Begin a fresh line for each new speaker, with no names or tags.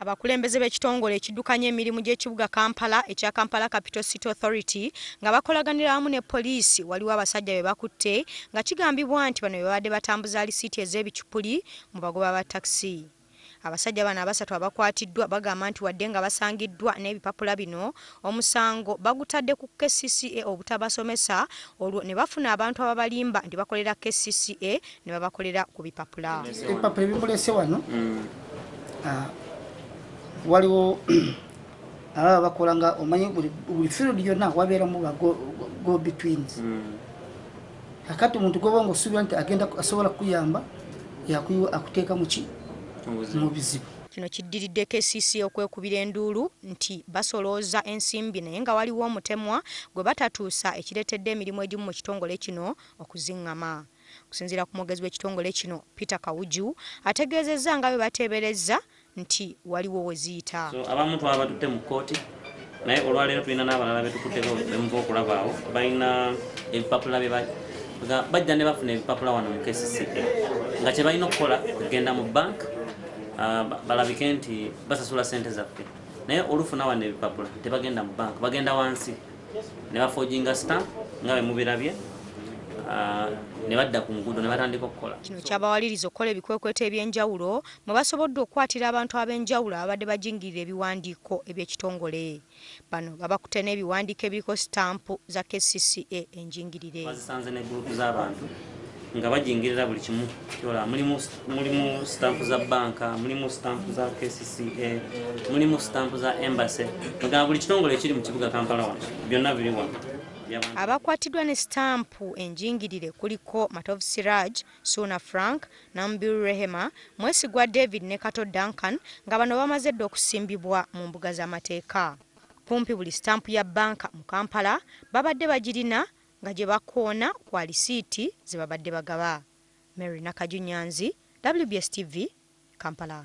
Abakulembeze b'ekitongole ekiddukanya emirimu gy'ekibuga Kampala ekya Kampala Capital City Authority nga bakolaganira wamu ne poliisi waliwo abasajja be bakutte nga kigambibwa nti bano babadde batambuza alisiiti ez'ebicupuli mu bagoba ba takisi. Abasajja bano abasatu abakwatiddwa bagamba nti wadde nga basangiddwa n'ebipapula bino omusango bagutadde ku KCCA obutabasomesa olwo ne bafuna abantu ababalimba nti bakolera KCCA ne babakolera ku bipapula.
Ebipapula ebimulese wano waliwo ababa bakola nga omanyi buli field yonna wabeeramu ba go betweens. Kakati omuntu goba ng'osuubira nti agenda asobola kuyamba yakuyiwa akuteeka mu ki mu bizibu.
Kino kiddiridde KCCA okwekubira enduulu nti basolooza ensimbi naye nga waliwo omutemwa gwe batatuusa ekireetedde emirimu egimu mu kitongole kino okuziŋŋama. Kusinziira ku mwogezi w'ekitongole kino Peter Kawuju ategeezezza nga bwe bateeberezza nti waliwo we ziyita.
Abamu twaba batutte mu kkooti naye olwaleero tulina n'abalala betukutteko bemuva okulabaawo balina ebipapula bajja ne bafuna ebipapula wano mu KCCA nga kye balina okukola kugenda mu bank balabike nti basasula ssente zaffe naye olufuna wano ebipapula tebagenda mu bank bagenda wansi ne bafojinga stamp nga bwe mubirabye ne badda ku nguudo ne batandika okukola.
Kino kyabawaliriza okukola ebikwekweto eby'enjawulo mwe basobodde okukwatira abantu ab'enjawulo ababadde bajingirira ebiwandiiko eby'ekitongole. Bano babakutte n'ebiwandiiko ebiriko sitampu za KCCA enjingirire.
Bazisanze ne gurupu z'abantu nga bajingirira buli kimu kyola mulimu sitampu za banka, mulimu sitampu za KCCA, mulimu sitampu za embassy. Nga buli kitongole ekiri mu kibuga Kampala wano byonna biri wano.
Abakwatiddwa ne sitampu enjingirire kuliko Matov Siraj, Suna Frank, Nambiru Rehema, Mwesigwa David ne Kato Duncan nga bano bamaze dda okusimbibwa mu mbuga z'amateeka. Kumpi buli sitampu ya banka mu Kampala babadde bagirina nga gye bakoona ku alisiiti ze babadde bagaba. Marey Nakajju Nyanzi, WBS TV, Kampala.